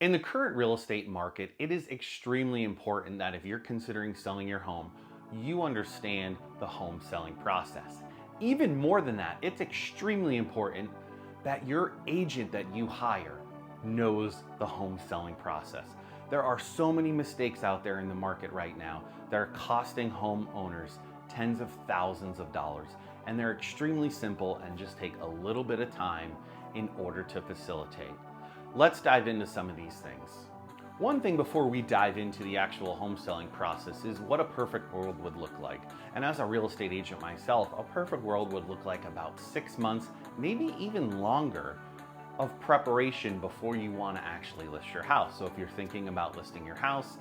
In the current real estate market, it is extremely important that if you're considering selling your home, you understand the home selling process. Even more than that, it's extremely important that your agent that you hire knows the home selling process. There are so many mistakes out there in the market right now that are costing homeowners tens of thousands of dollars, and they're extremely simple and just take a little bit of time in order to facilitate. Let's dive into some of these things. One thing before we dive into the actual home selling process is what a perfect world would look like. And as a real estate agent myself, a perfect world would look like about 6 months, maybe even longer, of preparation before you want to actually list your house. So if you're thinking about listing your house,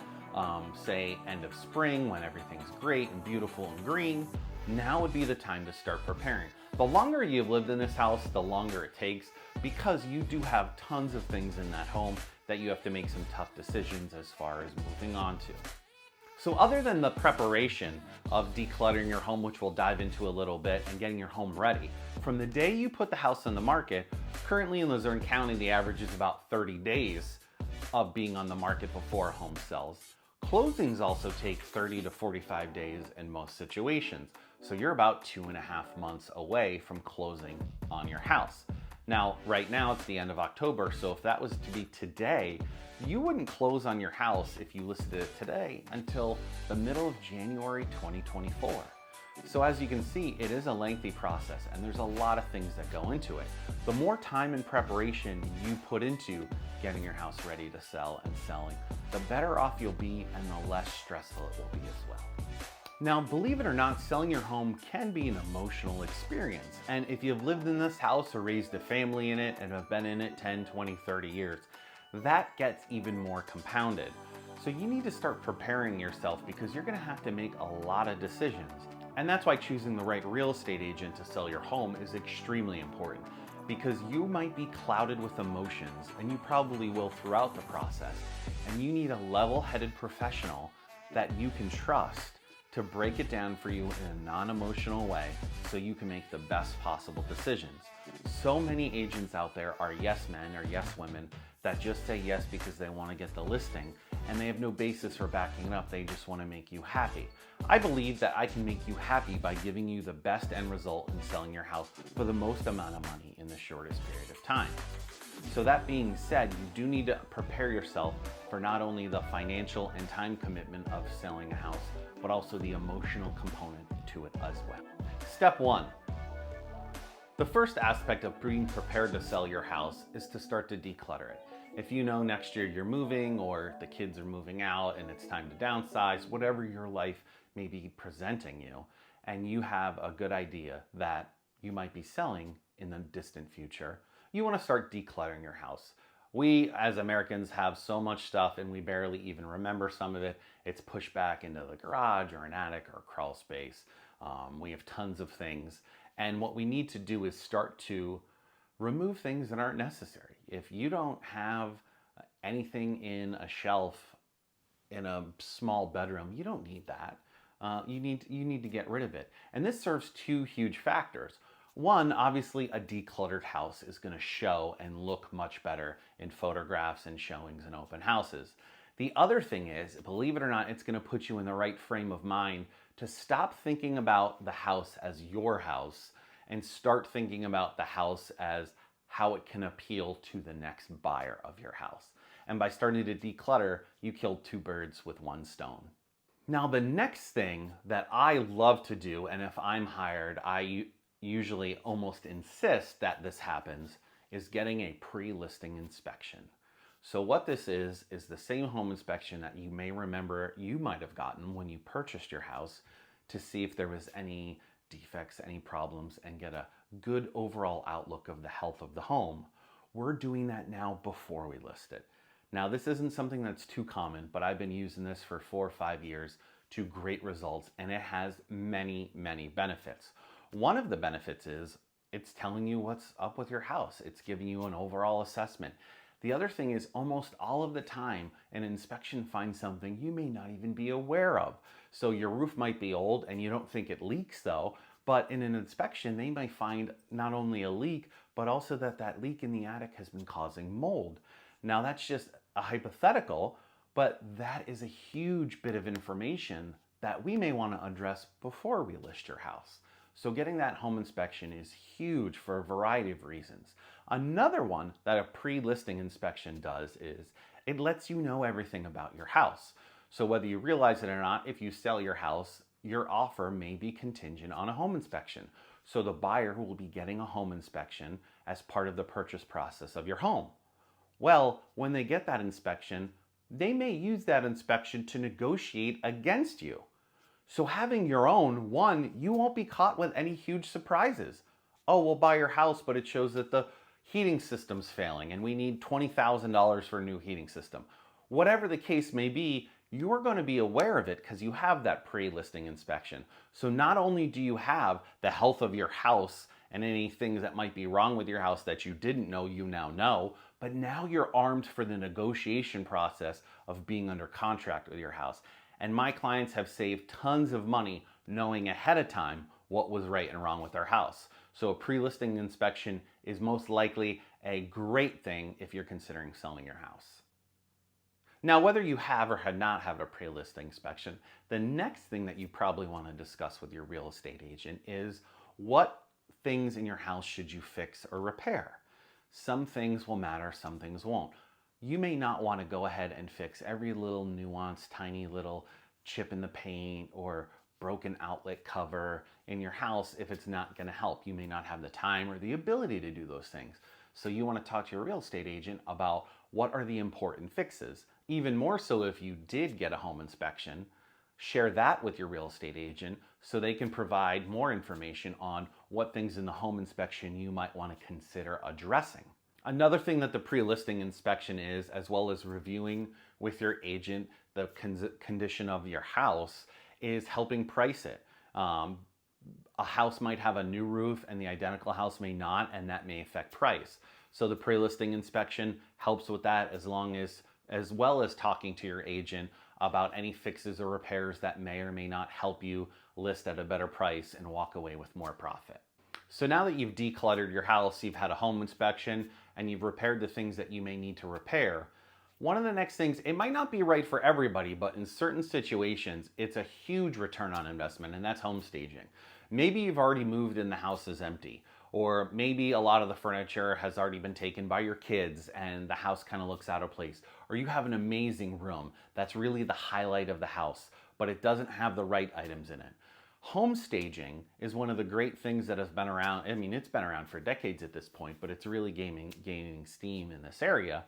say end of spring when everything's great and beautiful and green, now would be the time to start preparing. The longer you've lived in this house, the longer it takes, because you do have tons of things in that home that you have to make some tough decisions as far as moving on to. So other than the preparation of decluttering your home, which we'll dive into a little bit, and getting your home ready, from the day you put the house on the market, currently in Luzerne County, the average is about 30 days of being on the market before a home sells. Closings also take 30 to 45 days in most situations. So you're about 2.5 months away from closing on your house. Now, right now it's the end of October, so if that was to be today, you wouldn't close on your house if you listed it today until the middle of January 2024. So as you can see, it is a lengthy process and there's a lot of things that go into it. The more time and preparation you put into getting your house ready to sell and selling, the better off you'll be and the less stressful it will be as well. Now, believe it or not, selling your home can be an emotional experience. And if you've lived in this house or raised a family in it and have been in it 10, 20, 30 years, that gets even more compounded. So you need to start preparing yourself because you're gonna have to make a lot of decisions. And that's why choosing the right real estate agent to sell your home is extremely important, because you might be clouded with emotions, and you probably will throughout the process. And you need a level-headed professional that you can trust to break it down for you in a non-emotional way so you can make the best possible decisions. So many agents out there are yes men or yes women that just say yes because they want to get the listing and they have no basis for backing it up. They just want to make you happy. I believe that I can make you happy by giving you the best end result in selling your house for the most amount of money in the shortest period of time. So that being said, you do need to prepare yourself for not only the financial and time commitment of selling a house, but also the emotional component to it as well. Step one. The first aspect of being prepared to sell your house is to start to declutter it. If you know next year you're moving or the kids are moving out and it's time to downsize, whatever your life may be presenting you, and you have a good idea that you might be selling in the distant future, you want to start decluttering your house. We as Americans have so much stuff and we barely even remember some of it. It's pushed back into the garage or an attic or a crawl space. We have tons of things. And what we need to do is start to remove things that aren't necessary. If you don't have anything in a shelf in a small bedroom, you don't need that. You need to get rid of it. And this serves two huge factors. One, obviously a decluttered house is going to show and look much better in photographs and showings and open houses. The other thing is, believe it or not, it's going to put you in the right frame of mind to stop thinking about the house as your house and start thinking about the house as how it can appeal to the next buyer of your house. And by starting to declutter, you killed two birds with one stone. Now, the next thing that I love to do, and if I'm hired, I usually almost insist that this happens, is getting a pre-listing inspection. So what this is the same home inspection that you may remember you might have gotten when you purchased your house to see if there was any defects, any problems, and get a good overall outlook of the health of the home. We're doing that now before we list it. Now, this isn't something that's too common, but I've been using this for 4 or 5 years to great results, and it has many, many benefits. One of the benefits is it's telling you what's up with your house. It's giving you an overall assessment. The other thing is almost all of the time, an inspection finds something you may not even be aware of. So your roof might be old and you don't think it leaks though, but in an inspection, they might find not only a leak, but also that leak in the attic has been causing mold. Now that's just a hypothetical, but that is a huge bit of information that we may want to address before we list your house. So getting that home inspection is huge for a variety of reasons. Another one that a pre-listing inspection does is it lets you know everything about your house. So whether you realize it or not, if you sell your house, your offer may be contingent on a home inspection. So the buyer will be getting a home inspection as part of the purchase process of your home. Well, when they get that inspection, they may use that inspection to negotiate against you. So having your own, one, you won't be caught with any huge surprises. Oh, we'll buy your house, but it shows that the heating system's failing and we need $20,000 for a new heating system. Whatever the case may be, you're going to be aware of it because you have that pre-listing inspection. So not only do you have the health of your house and any things that might be wrong with your house that you didn't know, you now know, but now you're armed for the negotiation process of being under contract with your house. And my clients have saved tons of money knowing ahead of time what was right and wrong with their house. So a pre-listing inspection is most likely a great thing if you're considering selling your house. Now, whether you have or have not had a pre-listing inspection, the next thing that you probably want to discuss with your real estate agent is what things in your house should you fix or repair. Some things will matter, some things won't. You may not want to go ahead and fix every little nuanced, tiny little chip in the paint or broken outlet cover in your house if it's not going to help. You may not have the time or the ability to do those things. So you want to talk to your real estate agent about what are the important fixes. Even more so if you did get a home inspection, share that with your real estate agent so they can provide more information on what things in the home inspection you might want to consider addressing. Another thing that the pre-listing inspection is, as well as reviewing with your agent the condition of your house, is helping price it. A house might have a new roof and the identical house may not, and that may affect price. So the pre-listing inspection helps with that, as well as talking to your agent about any fixes or repairs that may or may not help you list at a better price and walk away with more profit. So now that you've decluttered your house, you've had a home inspection, and you've repaired the things that you may need to repair, one of the next things, it might not be right for everybody, but in certain situations, it's a huge return on investment, and that's home staging. Maybe you've already moved and the house is empty, or maybe a lot of the furniture has already been taken by your kids and the house kind of looks out of place, or you have an amazing room that's really the highlight of the house, but it doesn't have the right items in it. Home staging is one of the great things that has been around. I mean, it's been around for decades at this point, but it's really gaining steam in this area.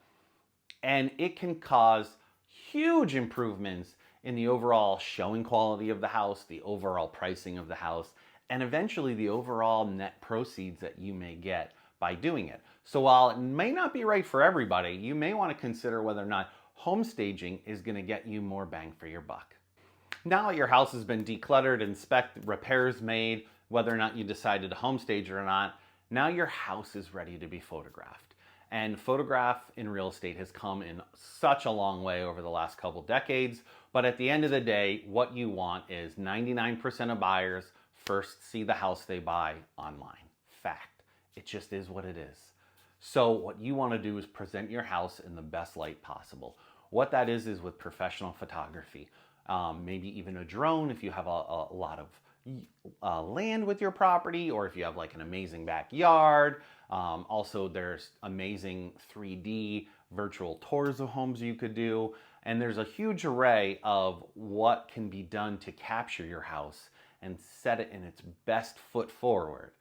And it can cause huge improvements in the overall showing quality of the house, the overall pricing of the house, and eventually the overall net proceeds that you may get by doing it. So while it may not be right for everybody, you may want to consider whether or not home staging is going to get you more bang for your buck. Now that your house has been decluttered, inspected, repairs made, whether or not you decided to home stage or not, now your house is ready to be photographed. And photograph in real estate has come in such a long way over the last couple decades. But at the end of the day, what you want is 99% of buyers first see the house they buy online. Fact. It just is what it is. So what you want to do is present your house in the best light possible. What that is with professional photography. Maybe even a drone if you have a lot of land with your property, or if you have like an amazing backyard. Also, there's amazing 3D virtual tours of homes you could do. And there's a huge array of what can be done to capture your house and set it in its best foot forward,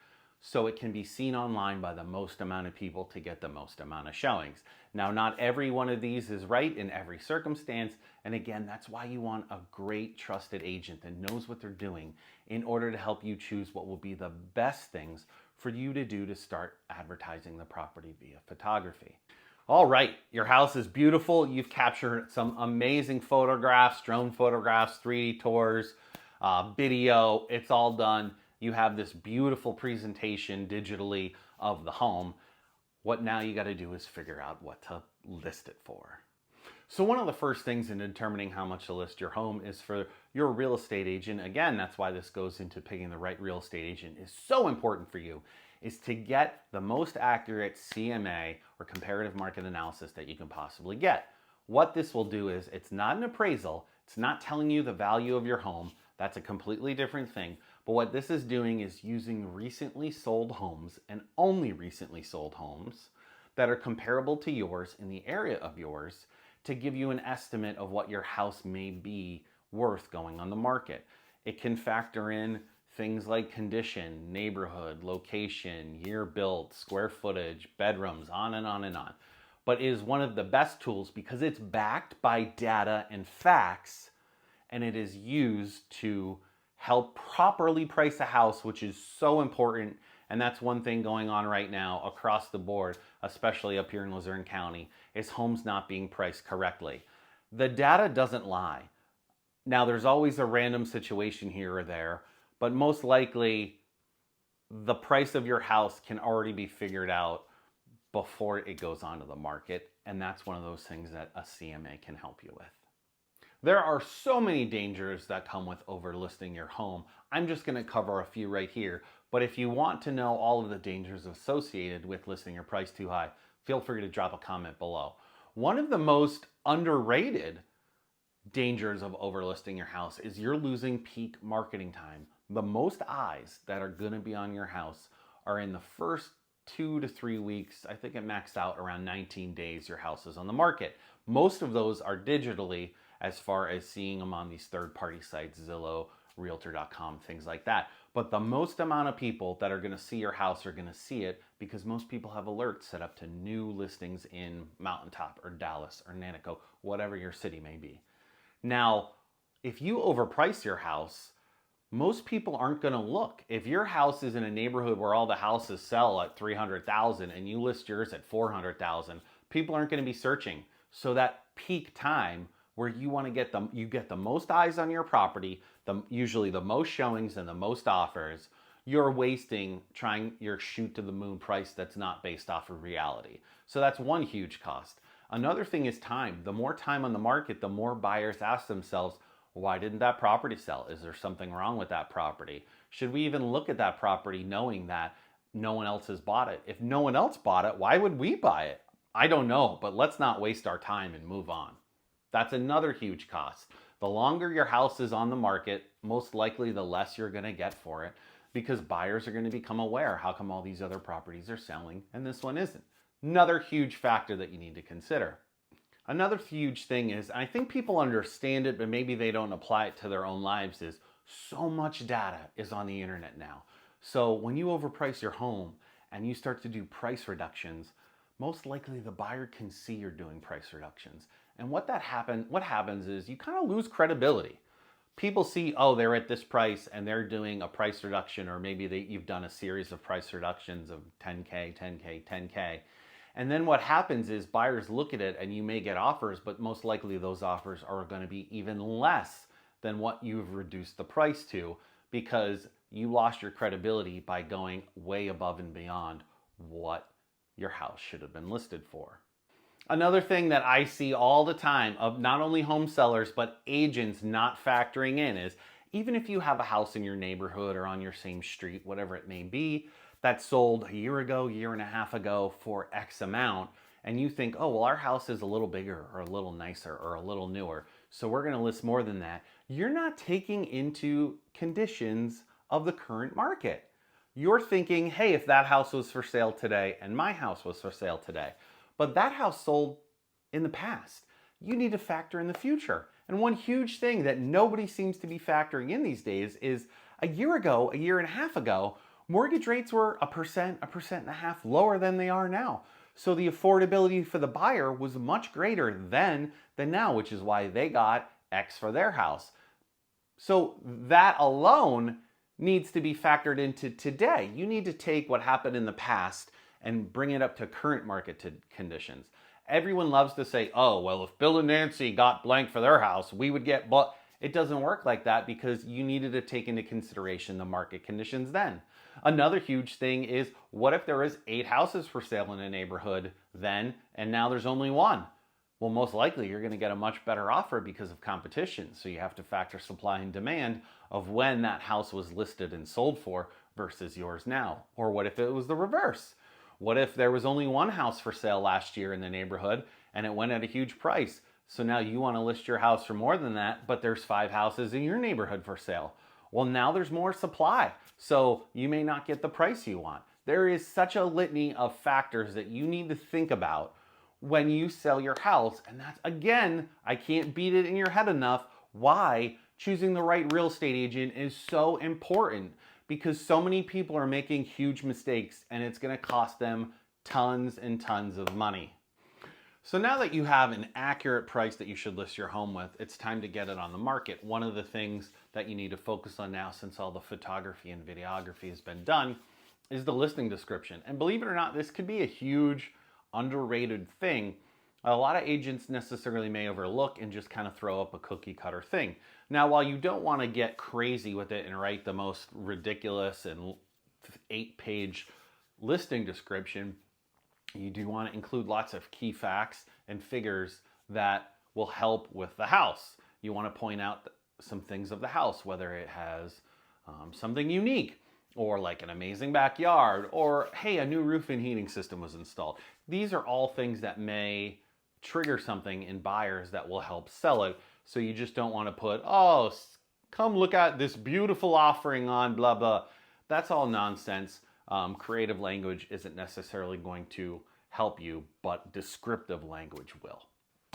so it can be seen online by the most amount of people to get the most amount of showings. Now, not every one of these is right in every circumstance. And again, that's why you want a great trusted agent that knows what they're doing in order to help you choose what will be the best things for you to do to start advertising the property via photography. All right, your house is beautiful. You've captured some amazing photographs, drone photographs, 3D tours, video. It's all done. You have this beautiful presentation digitally of the home. What now you got to do is figure out what to list it for. So one of the first things in determining how much to list your home is for your real estate agent. Again, that's why this goes into picking the right real estate agent is so important for you, is to get the most accurate CMA or comparative market analysis that you can possibly get. What this will do is it's not an appraisal. It's not telling you the value of your home. That's a completely different thing. But what this is doing is using recently sold homes and only recently sold homes that are comparable to yours in the area of yours to give you an estimate of what your house may be worth going on the market. It can factor in things like condition, neighborhood, location, year built, square footage, bedrooms, on and on and on. But it is one of the best tools because it's backed by data and facts, and it is used to help properly price a house, which is so important. And that's one thing going on right now across the board, especially up here in Luzerne County, is homes not being priced correctly. The data doesn't lie. Now, there's always a random situation here or there, but most likely the price of your house can already be figured out before it goes onto the market. And that's one of those things that a CMA can help you with. There are so many dangers that come with overlisting your home. I'm just going to cover a few right here. But if you want to know all of the dangers associated with listing your price too high, feel free to drop a comment below. One of the most underrated dangers of overlisting your house is you're losing peak marketing time. The most eyes that are going to be on your house are in the first 2 to 3 weeks. I think it maxed out around 19 days your house is on the market. Most of those are digitally, as far as seeing them on these third-party sites, Zillow, Realtor.com, things like that. But the most amount of people that are going to see your house are going to see it because most people have alerts set up to new listings in Mountaintop or Dallas or Nanaco, whatever your city may be. Now, if you overprice your house, most people aren't going to look. If your house is in a neighborhood where all the houses sell at $300,000 and you list yours at $400,000, people aren't going to be searching. So that peak time where you want to get you get the most eyes on your property, usually the most showings and the most offers, you're wasting trying your shoot to the moon price that's not based off of reality. So that's one huge cost. Another thing is time. The more time on the market, the more buyers ask themselves, why didn't that property sell? Is there something wrong with that property? Should we even look at that property knowing that no one else has bought it? If no one else bought it, why would we buy it? I don't know, but let's not waste our time and move on. That's another huge cost. The longer your house is on the market, most likely the less you're going to get for it because buyers are going to become aware. How come all these other properties are selling and this one isn't? Another huge factor that you need to consider. Another huge thing is, I think people understand it, but maybe they don't apply it to their own lives, is so much data is on the internet now. So when you overprice your home and you start to do price reductions, most likely the buyer can see you're doing price reductions. And what happens is you kind of lose credibility. People see, oh, they're at this price and they're doing a price reduction, or maybe you've done a series of price reductions of 10K, 10K, 10K. And then what happens is buyers look at it and you may get offers, but most likely those offers are going to be even less than what you've reduced the price to because you lost your credibility by going way above and beyond what your house should have been listed for. Another thing that I see all the time of not only home sellers, but agents not factoring in is even if you have a house in your neighborhood or on your same street, whatever it may be, that sold a year ago, year and a half ago for X amount, and you think, oh, well, our house is a little bigger or a little nicer or a little newer, so we're going to list more than that. You're not taking into conditions of the current market. You're thinking, hey, if that house was for sale today and my house was for sale today, but that house sold in the past, you need to factor in the future. And one huge thing that nobody seems to be factoring in these days is a year ago, a year and a half ago, mortgage rates were 1%, 1.5% lower than they are now. So the affordability for the buyer was much greater then than now, which is why they got X for their house. So that alone needs to be factored into today. You need to take what happened in the past and bring it up to current market conditions. Everyone loves to say, oh, well, if Bill and Nancy got blank for their house, we would get bought. It doesn't work like that because you needed to take into consideration the market conditions then. Another huge thing is, what if there was 8 houses for sale in a neighborhood then, and now there's only 1? Well, most likely you're going to get a much better offer because of competition. So you have to factor supply and demand of when that house was listed and sold for versus yours now. Or what if it was the reverse? What if there was only 1 house for sale last year in the neighborhood and it went at a huge price? So now you want to list your house for more than that, but there's 5 houses in your neighborhood for sale. Well, now there's more supply, so you may not get the price you want. There is such a litany of factors that you need to think about when you sell your house. And that's, again, I can't beat it in your head enough, why choosing the right real estate agent is so important, because so many people are making huge mistakes and it's going to cost them tons and tons of money. So now that you have an accurate price that you should list your home with, it's time to get it on the market. One of the things that you need to focus on now, since all the photography and videography has been done, is the listing description. And believe it or not, this could be a huge underrated thing. A lot of agents necessarily may overlook and just kind of throw up a cookie cutter thing. Now, while you don't want to get crazy with it and write the most ridiculous and 8-page listing description, you do want to include lots of key facts and figures that will help with the house. You want to point out some things of the house, whether it has something unique, or like an amazing backyard, or hey, a new roof and heating system was installed. These are all things that may trigger something in buyers that will help sell it. So you just don't want to put, oh, come look at this beautiful offering on blah, blah. That's all nonsense. Creative language isn't necessarily going to help you, but descriptive language will.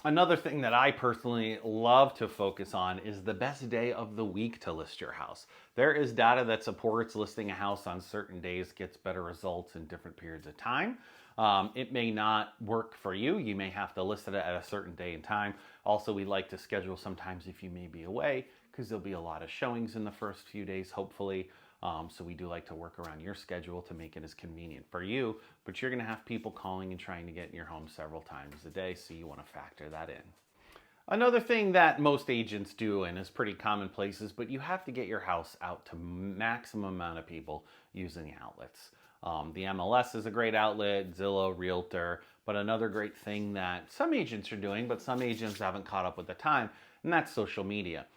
Another thing that I personally love to focus on is the best day of the week to list your house. There is data that supports listing a house on certain days gets better results in different periods of time. It may not work for you. You may have to list it at a certain day and time. Also, we like to schedule sometimes if you may be away, because there'll be a lot of showings in the first few days, hopefully. So we do like to work around your schedule to make it as convenient for you, but you're going to have people calling and trying to get in your home several times a day, so you want to factor that in. Another thing that most agents do, and is pretty commonplace, is but you have to get your house out to maximum amount of people using outlets. The MLS is a great outlet, Zillow, Realtor, but another great thing that some agents are doing, but some agents haven't caught up with the time, and that's social media.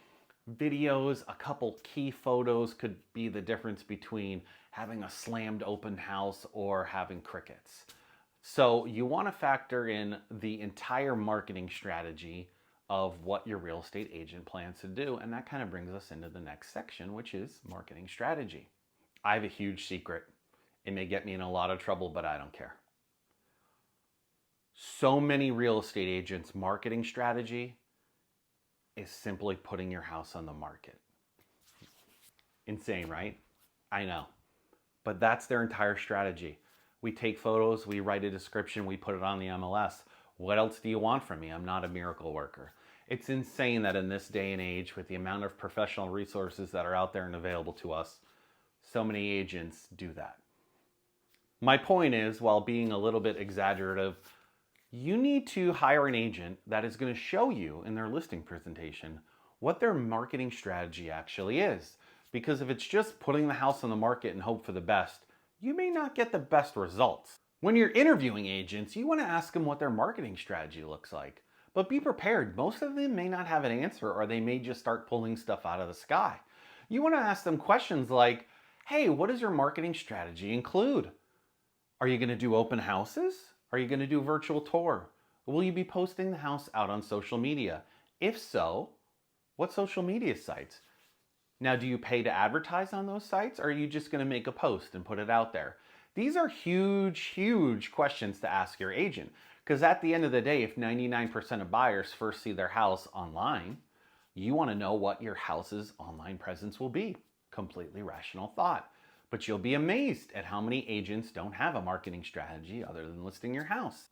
Videos, a couple key photos could be the difference between having a slammed open house or having crickets. So you want to factor in the entire marketing strategy of what your real estate agent plans to do. And that kind of brings us into the next section, which is marketing strategy. I have a huge secret. It may get me in a lot of trouble, but I don't care. So many real estate agents' marketing strategy is simply putting your house on the market. Insane, right? I know. But that's their entire strategy. We take photos, we write a description, we put it on the MLS. What else do you want from me? I'm not a miracle worker. It's insane that in this day and age, with the amount of professional resources that are out there and available to us, so many agents do that. My point is, while being a little bit exaggerative, you need to hire an agent that is going to show you in their listing presentation what their marketing strategy actually is. Because if it's just putting the house on the market and hope for the best, you may not get the best results. When you're interviewing agents, you want to ask them what their marketing strategy looks like. But be prepared, most of them may not have an answer, or they may just start pulling stuff out of the sky. You want to ask them questions like, hey, what does your marketing strategy include? Are you going to do open houses? Are you going to do a virtual tour? Will you be posting the house out on social media? If so, what social media sites? Now, do you pay to advertise on those sites, or are you just going to make a post and put it out there? These are huge, huge questions to ask your agent, because at the end of the day, if 99% of buyers first see their house online, you want to know what your house's online presence will be. Completely rational thought. But you'll be amazed at how many agents don't have a marketing strategy other than listing your house.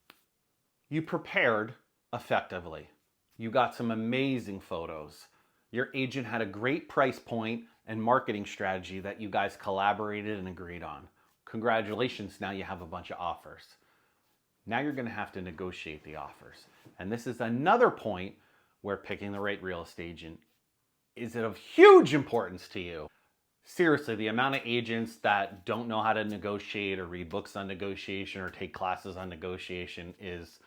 You prepared effectively. You got some amazing photos. Your agent had a great price point and marketing strategy that you guys collaborated and agreed on. Congratulations, now you have a bunch of offers. Now you're going to have to negotiate the offers. And this is another point where picking the right real estate agent is of huge importance to you. Seriously, the amount of agents that don't know how to negotiate or read books on negotiation or take classes on negotiation is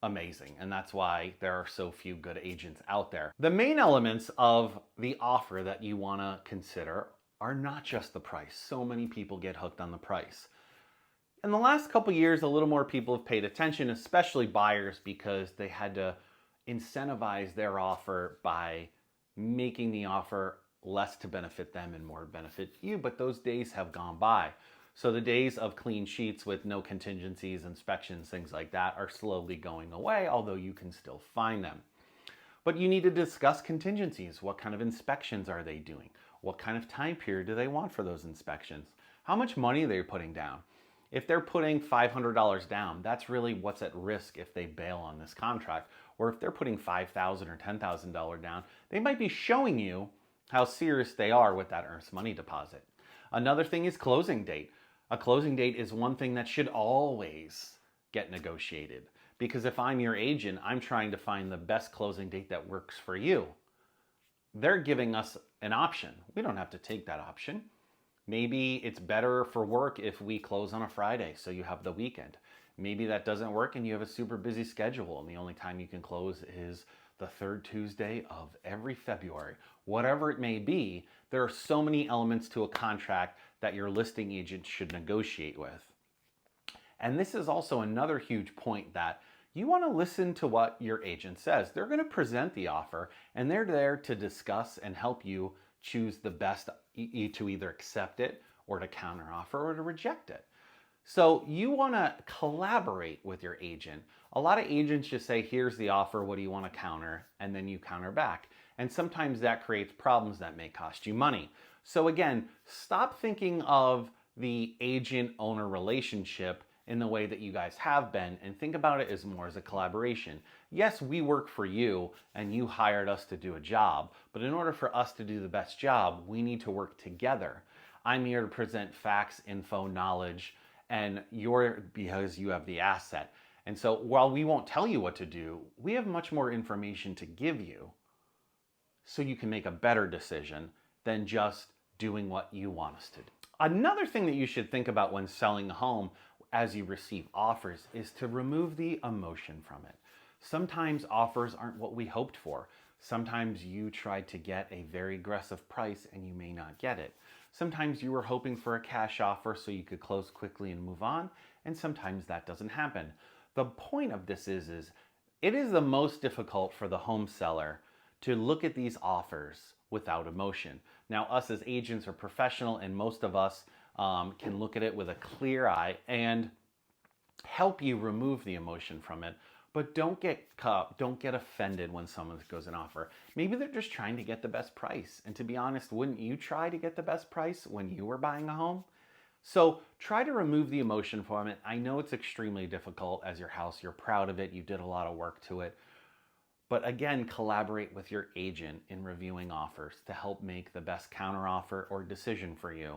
amazing. And that's why there are so few good agents out there. The main elements of the offer that you want to consider are not just the price. So many people get hooked on the price. In the last couple years, a little more people have paid attention, especially buyers, because they had to incentivize their offer by making the offer less to benefit them and more to benefit you, but those days have gone by. So the days of clean sheets with no contingencies, inspections, things like that are slowly going away, although you can still find them. But you need to discuss contingencies. What kind of inspections are they doing? What kind of time period do they want for those inspections? How much money are they putting down? If they're putting $500 down, that's really what's at risk if they bail on this contract. Or if they're putting $5,000 or $10,000 down, they might be showing you how serious they are with that earnest money deposit. Another thing is closing date. A closing date is one thing that should always get negotiated. Because if I'm your agent, I'm trying to find the best closing date that works for you. They're giving us an option. We don't have to take that option. Maybe it's better for work if we close on a Friday, so you have the weekend. Maybe that doesn't work and you have a super busy schedule and the only time you can close is the third Tuesday of every February. Whatever it may be, there are so many elements to a contract that your listing agent should negotiate with. And this is also another huge point, that you want to listen to what your agent says. They're going to present the offer and they're there to discuss and help you choose the best to either accept it or to counteroffer or to reject it. So you want to collaborate with your agent. A lot of agents just say, here's the offer, what do you want to counter? And then you counter back. And sometimes that creates problems that may cost you money. So again, stop thinking of the agent-owner relationship in the way that you guys have been and think about it as more as a collaboration. Yes, we work for you and you hired us to do a job, but in order for us to do the best job, we need to work together. I'm here to present facts, info, knowledge, and you're because you have the asset. And so while we won't tell you what to do, we have much more information to give you so you can make a better decision than just doing what you want us to do. Another thing that you should think about when selling a home as you receive offers is to remove the emotion from it. Sometimes offers aren't what we hoped for. Sometimes you tried to get a very aggressive price and you may not get it. Sometimes you were hoping for a cash offer so you could close quickly and move on, and sometimes that doesn't happen. The point of this is it is the most difficult for the home seller to look at these offers without emotion. Now, us as agents are professional, and most of us can look at it with a clear eye and help you remove the emotion from it. But don't get offended when someone goes an offer. Maybe they're just trying to get the best price. And to be honest, wouldn't you try to get the best price when you were buying a home? So try to remove the emotion from it. I know it's extremely difficult as your house. You're proud of it. You did a lot of work to it. But again, collaborate with your agent in reviewing offers to help make the best counteroffer or decision for you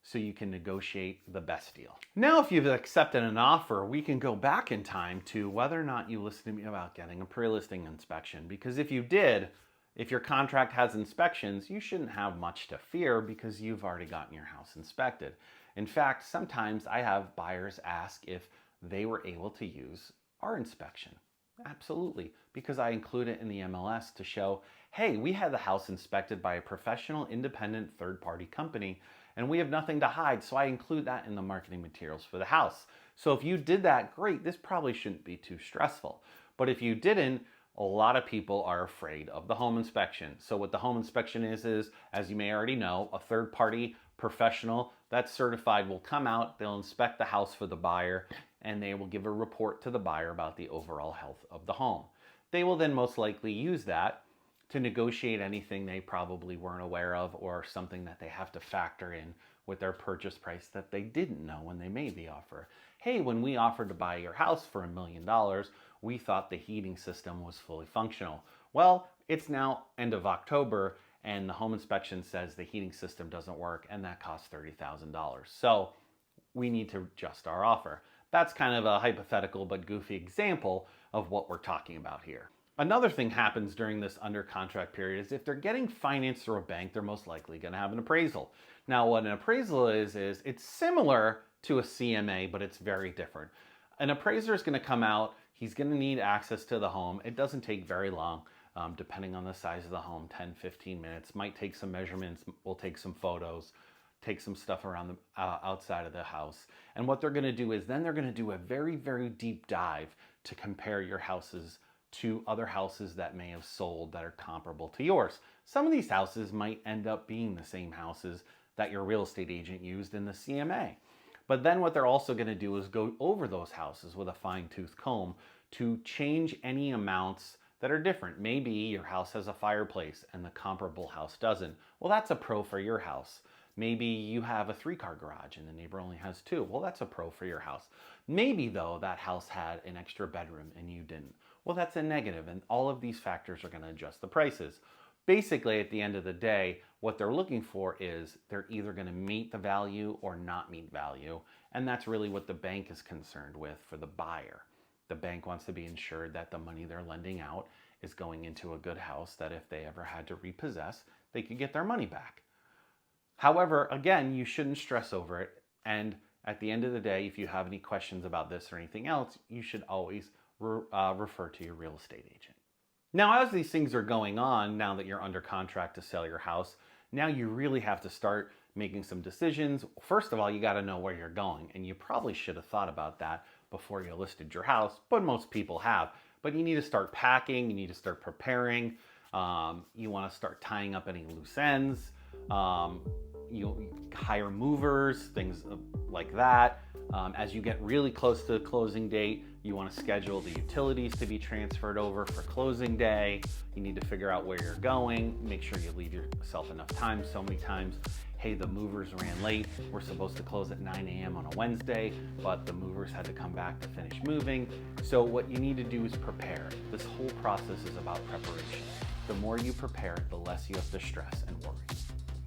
so you can negotiate the best deal. Now, if you've accepted an offer, we can go back in time to whether or not you listened to me about getting a pre-listing inspection. Because if you did, if your contract has inspections, you shouldn't have much to fear because you've already gotten your house inspected. In fact, sometimes I have buyers ask if they were able to use our inspection. Absolutely, because I include it in the MLS to show, hey, we had the house inspected by a professional, independent, third-party company, and we have nothing to hide, so I include that in the marketing materials for the house. So if you did that, great, this probably shouldn't be too stressful. But if you didn't, a lot of people are afraid of the home inspection. So what the home inspection is, as you may already know, a third-party professional that's certified will come out, they'll inspect the house for the buyer, and they will give a report to the buyer about the overall health of the home. They will then most likely use that to negotiate anything they probably weren't aware of or something that they have to factor in with their purchase price that they didn't know when they made the offer. Hey, when we offered to buy your house for $1 million, we thought the heating system was fully functional. Well, it's now end of October and the home inspection says the heating system doesn't work and that costs $30,000. So we need to adjust our offer. That's kind of a hypothetical but goofy example of what we're talking about here. Another thing happens during this under contract period is if they're getting financed through a bank, they're most likely going to have an appraisal. Now, what an appraisal is it's similar to a CMA, but it's very different. An appraiser is going to come out. He's going to need access to the home. It doesn't take very long, depending on the size of the home, 10, 15 minutes. Might take some measurements. We'll take some photos, take some stuff around the outside of the house. And what they're going to do is then they're going to do a very, very deep dive to compare your house's to other houses that may have sold that are comparable to yours. Some of these houses might end up being the same houses that your real estate agent used in the CMA. But then what they're also going to do is go over those houses with a fine-tooth comb to change any amounts that are different. Maybe your house has a fireplace and the comparable house doesn't. Well, that's a pro for your house. Maybe you have a 3-car garage and the neighbor only has 2. Well, that's a pro for your house. Maybe though that house had an extra bedroom and you didn't. Well, that's a negative, and all of these factors are going to adjust the prices. Basically, at the end of the day, what they're looking for is they're either going to meet the value or not meet value, and that's really what the bank is concerned with for the buyer. The bank wants to be ensured that the money they're lending out is going into a good house that if they ever had to repossess, they could get their money back. However, again, you shouldn't stress over it, and at the end of the day, if you have any questions about this or anything else, you should always refer to your real estate agent. Now, as these things are going on, now that you're under contract to sell your house, now you really have to start making some decisions. First of all, you got to know where you're going, and you probably should have thought about that before you listed your house, but most people have. But you need to start packing, you need to start preparing, you want to start tying up any loose ends, you hire movers, things like that. As you get really close to the closing date, you want to schedule the utilities to be transferred over for closing day. You need to figure out where you're going, make sure you leave yourself enough time. So many times, hey, the movers ran late. We're supposed to close at 9 a.m. on a Wednesday, but the movers had to come back to finish moving. So what you need to do is prepare. This whole process is about preparation. The more you prepare, the less you have to stress and worry.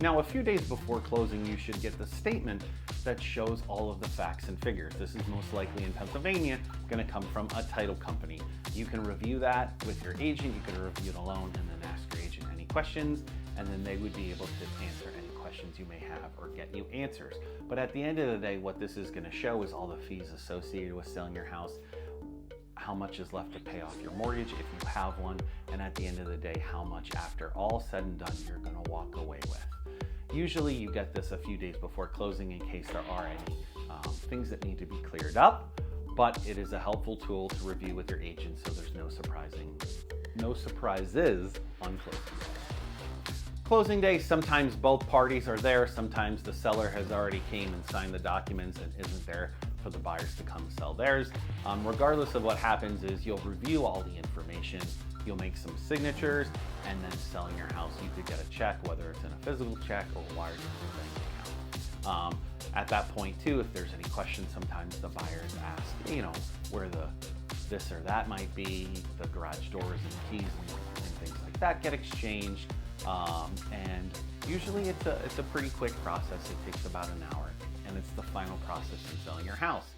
Now, a few days before closing, you should get the statement that shows all of the facts and figures. This is most likely in Pennsylvania going to come from a title company. You can review that with your agent. You can review it alone and then ask your agent any questions, and then they would be able to answer any questions you may have or get you answers. But at the end of the day, what this is going to show is all the fees associated with selling your house, how much is left to pay off your mortgage if you have one, and at the end of the day, how much after all said and done you're going to walk away with. Usually you get this a few days before closing in case there are any things that need to be cleared up, but it is a helpful tool to review with your agent so there's no surprises on closing day. Closing day, sometimes both parties are there, sometimes the seller has already came and signed the documents and isn't there for the buyers to come sell theirs. Regardless of what happens is you'll review all the information, you'll make some signatures, and then selling your house, you could get a check, whether it's in a physical check or wired to your bank account. At that point too, if there's any questions, sometimes the buyers ask, where this or that might be, the garage doors and keys and things like that get exchanged. And usually it's a pretty quick process. It takes about an hour, and it's the final process in selling your house.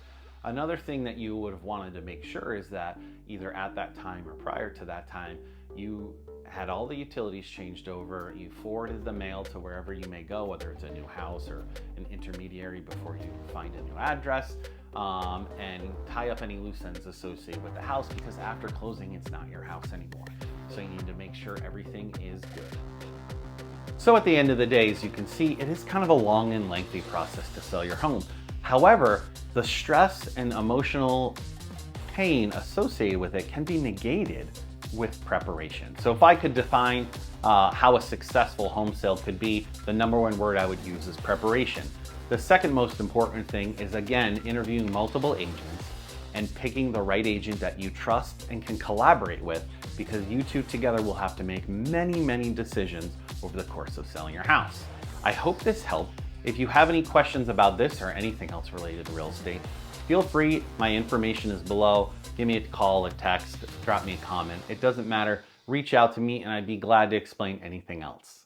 Another thing that you would have wanted to make sure is that either at that time or prior to that time, you had all the utilities changed over, you forwarded the mail to wherever you may go, whether it's a new house or an intermediary before you find a new address, and tie up any loose ends associated with the house, because after closing, it's not your house anymore. So you need to make sure everything is good. So at the end of the day, as you can see, it is kind of a long and lengthy process to sell your home. However, the stress and emotional pain associated with it can be negated with preparation. So if I could define how a successful home sale could be, the number one word I would use is preparation. The second most important thing is, again, interviewing multiple agents and picking the right agent that you trust and can collaborate with, because you two together will have to make many, many decisions over the course of selling your house. I hope this helped. If you have any questions about this or anything else related to real estate, feel free. My information is below. Give me a call, a text, drop me a comment. It doesn't matter. Reach out to me and I'd be glad to explain anything else.